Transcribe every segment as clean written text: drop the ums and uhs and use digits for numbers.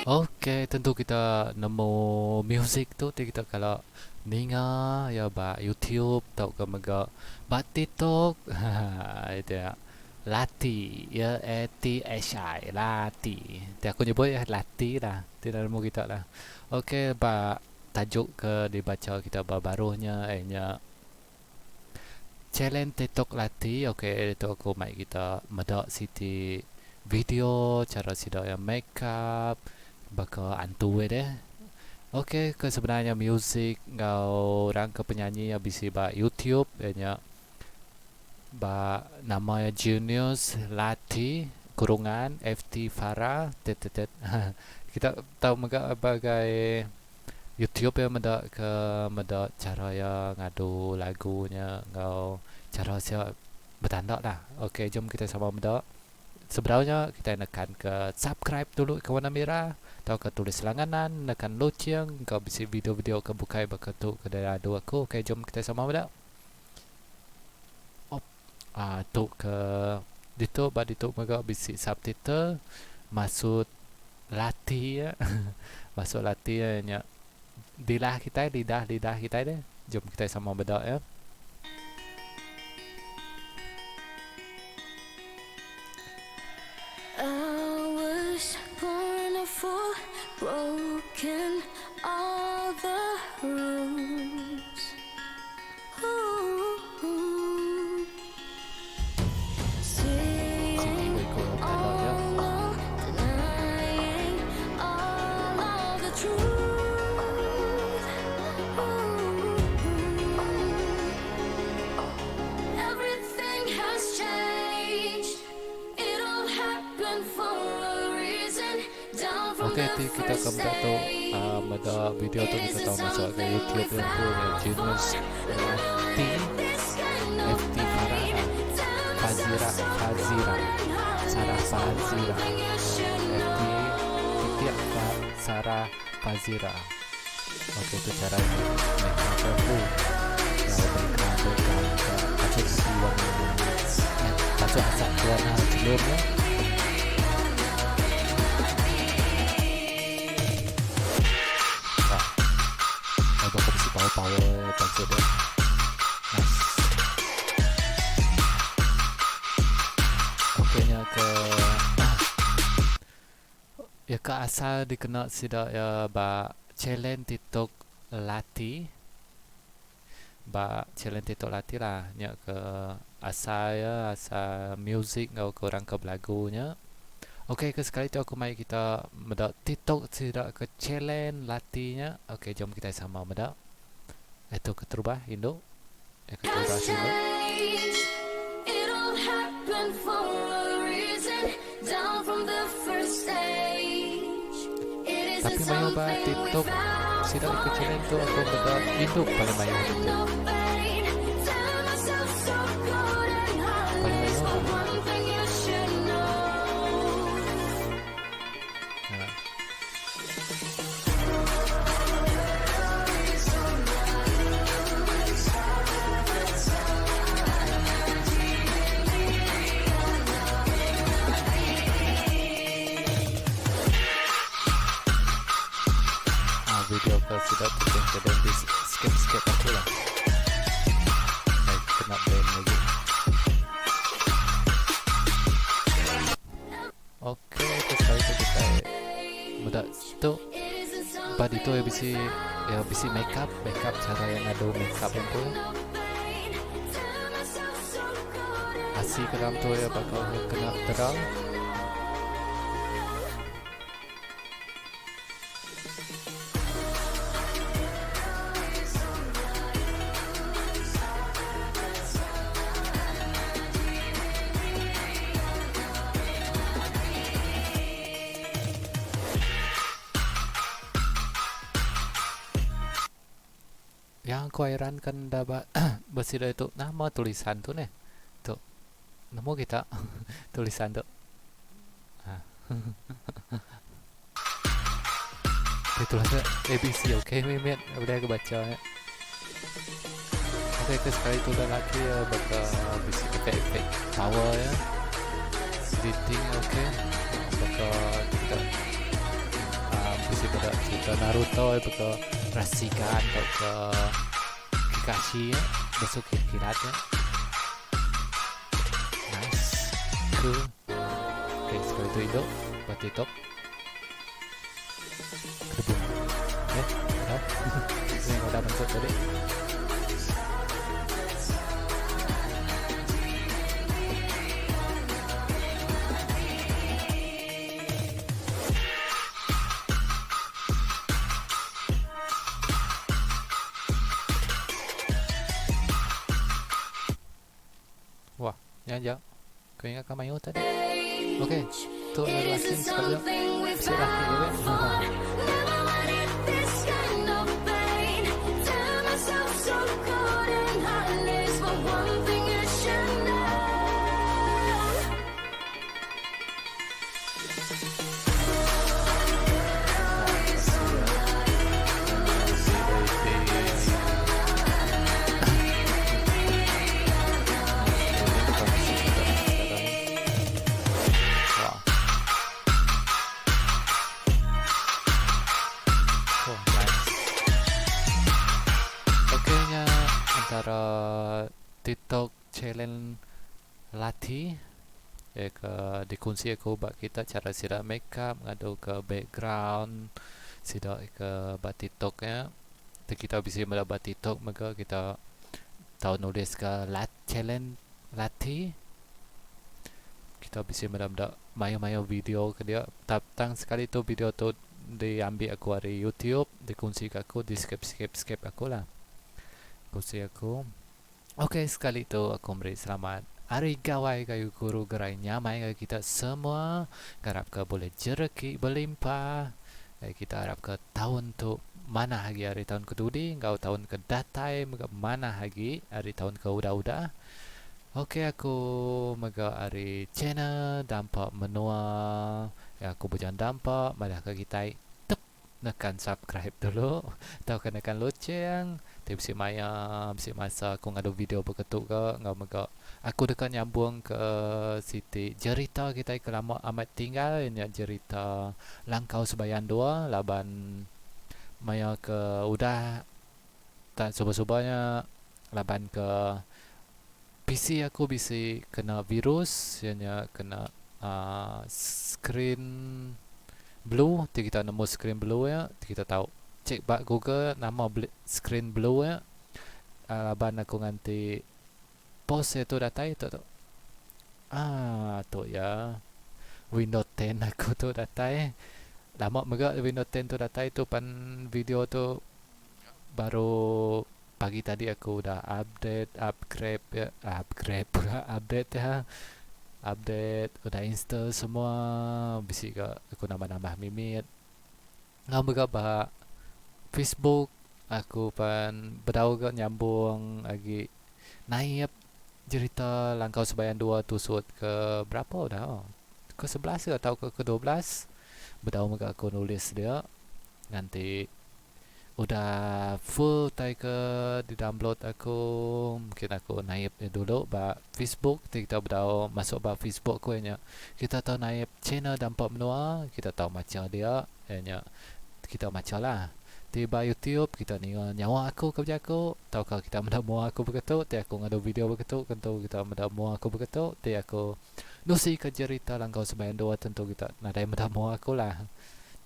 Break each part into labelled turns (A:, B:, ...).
A: Okey, tentu kita nemu music tu kita kalau dengar ya ba YouTube tau ke mega ba TikTok. Itu ya. Lati ya ATHI Lati. Dia aku nyebut ya Lati lah. Tidak nemu kita lah. Okey ba tajuk ke dibaca kita barunya nya challenge TikTok Lati. Okey itu aku mai kita medak siti video cara sidak yang makeup baka antu deh. Okey ke sebenarnya music ngau orang ke penyanyi habis ba YouTube nya ba nama Genius Lati kurungan FT Farah tetetet. Kita tahu mega bagai YouTube ya meda cara ya ngadu lagunya ngau cara sia bertanda lah. Okey jom kita sama meda. Sebenarnya kita nekan ke subscribe dulu ke warna merah atau ke tulis langganan nekan loceng kau bisa video-video ke bukai beketuk ke daerah dua aku. Okey jom kita sama meda. Tu ke dituk ba dituk mega bisi subtitle maksud latih ya. Masuk latih ya nya lidah kita lidah kita deh. Jom kita sama beda ya.
B: I was born a fool, broken all the rules. Ooh. Saying all no, denying all of the truth. Everything has changed. It all happened for a reason. Down from
A: Okey
B: the
A: kita
B: first
A: kembali tu meda video tu kita tahu masuk ke YouTube yang tu yang Genius Lati FT Farah Fazira Sarah Fazira FT titik Sarah Fazira. Okey tu cara ni mereka tu mereka pakai warna pakai asap warna sebelumnya. Power pancit dia. Nice. Okeynya ke ya ke asal dikenal sida ya ba challenge TikTok Lati. Ba challenge TikTok Lati lah nya ke asal ya asal music ngau ke orang ke lagunya. Okey ke sekali tu aku mai kita medak TikTok sida ke challenge Latinya. Okey jom kita sama medak. Itu keterubah Indo. Keterubah Indo.
B: It all happened for a reason. Down from the first stage. It
A: Tapi
B: isn't
A: mayo ba
B: something we
A: TikTok
B: found.
A: sida ke challenge tu aku medak Indo paling mayo itu.
B: No pain. Tell myself so good and heartless. But one thing you should know.
A: Video ke sudah kadang di skip aku lah. Kena ban lagi. Okey, sekali tu kita mudah tu pada itu ya bisi makeup cara yang ada makeup itu asi keram tu ya bakal kena terang. Yang aku herankan dapat bersih itu nama tulisan tu nih. Tu. Nemu kita tulisan tu. Tulisan ABC okey Mimet. Udah aku baca ya. Okey ke sekali tu dah lagi ya bakal bisa efek power ya. Editing okey. Bakal kita bisa pada cerita Naruto baka Rasengan atau ke Kakashi ya besok kilat ya nice cool oke sekali itu Indo buat TikTok kedebung udah yang udah bentuk tadi wah ya aja kau ingat kau main tadi oke tu adalah scene sekali ya bisa lah ya
B: Never wanted this kind of pain. Tell myself so cold and heartless, but one thing you should know.
A: Antara TikTok challenge latih ke dikongsi aku buat kita cara sidak makeup ngadu ke background sidak ke buat TikTok ya kita bisa buat TikTok maka kita tahu nulis ke challenge latih kita bisa mendapat mayo video ke dia tang sekali tu video tu diambil aku dari YouTube dikongsi ke aku di skip aku lah kongsi aku okey sekali tu aku beri selamat hari gawai kayu guru gerai nyamai kayu kita semua harap ke boleh jereki berlimpah kita harap ke tahun tu mana lagi hari tahun kedudi kau tahun ke datai mana lagi hari tahun ke udah okey aku mega hari channel dampak menua ya aku berjalan dampak malah ke kita nekan subscribe dulu atau kenakan loceng tapi si maya si masa aku ngadu video berketuk ke ngau mega aku dekat nyambung ke Siti cerita kita ke lama amat tinggal nya cerita langkau sebayan dua laban maya ke udah tak subanya laban ke PC aku bisa kena virus nya kena screen blue kita nemu screen blue ya kita tahu cek bak Google nama screen blue ya laban aku nganti post itu data itu tu tu ya Windows 10 aku tu data lama mega Windows 10 tu data itu pan video tu baru pagi tadi aku udah update udah install semua bisa ke aku nambah mimit ngam bah Facebook aku pan berdau ke nyambung lagi naik cerita langkau sebayan 2 tusut ke berapa dah ke 11 atau ke 12 berdau mega aku nulis dia nanti udah full tai ke di download aku mungkin aku naib dulu ba Facebook kita berdau masuk ba Facebook aku nya kita tahu naib channel dampak menua kita tahu macam dia nya kita macam lah tiba YouTube kita ni nyawa aku kerja aku tahu kalau kita mendamu aku begitu ti aku ngadu video begitu tentu kita mendamu aku begitu ti aku nusi ke cerita langkau sebayan 2 tentu kita nadai mendamu aku lah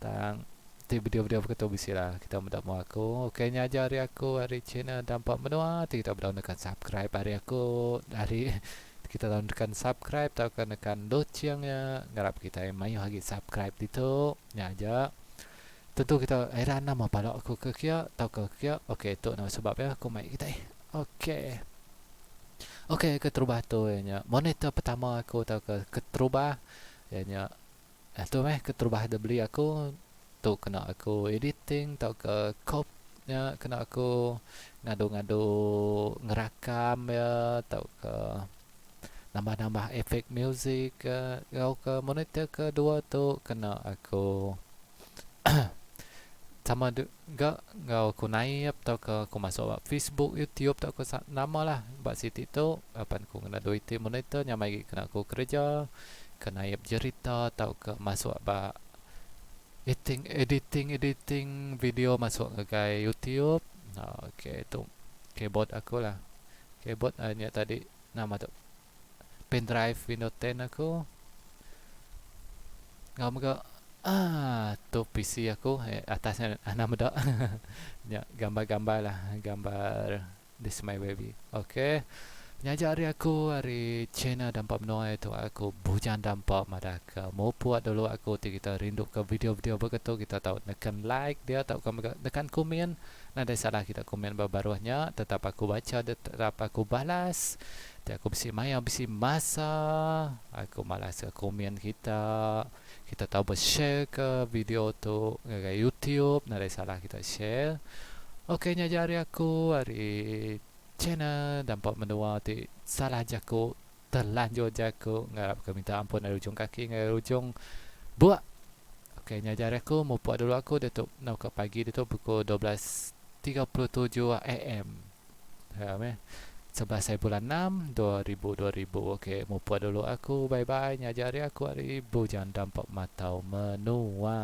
A: tang video-video begitu bisa lah kita mendamu aku okeynya aja hari aku hari channel dampak menua kita berdoakan subscribe hari aku hari kita tekan subscribe tekan loncengnya ngarap kita main lagi subscribe itu nya aja tentu kita heran nama pala aku ke kia tahu ke kia okey itu nama sebabnya aku main kita okey keterubah tu nya monitor pertama aku tahu ke keterubah nya tu keterubah dah beli aku tu kena aku editing tau ke kopnya kena aku ngadu-ngadu ngerakam ya tau ke nambah-nambah efek music ke monitor kedua tu kena aku sama juga aku naik tau ke aku masuk Facebook YouTube tau ke nama lah buat situ tu apa aku kena duit monitor nyamai kena aku kerja kena cerita tau ke masuk editing video masuk ke YouTube. Okey, tu keyboard aku lah. Keyboard hanya tadi nama tu pendrive Windows 10 aku. Gambar tu PC aku atasnya nama dak. Ya, gambar-gambar lah, gambar this my baby. Okey. Penyaja hari aku hari channel dampak menua itu aku bujang dampak madaka. Mau buat dulu aku kita rindu ke video-video begitu kita tahu tekan like dia tahu tekan komen. Nada salah kita komen barunya tetap aku baca tetap aku balas. Dia aku bisi maya bisi masa. Aku malas ke komen kita. Kita tahu share ke video tu ke YouTube. Nada salah kita share. Okey nyaja hari aku hari channel dampak menua ti salah jaku terlanjur jaku ngarap ke minta ampun dari ujung kaki dari ujung buat. Okey nyajar aku mau buat dulu aku dia tu nak ke pagi dia tu pukul 12.37 AM. Ya meh 11 bulan 6 2000. Okey mau buat dulu aku bye bye nyajar aku hari bujang dampak matau menua.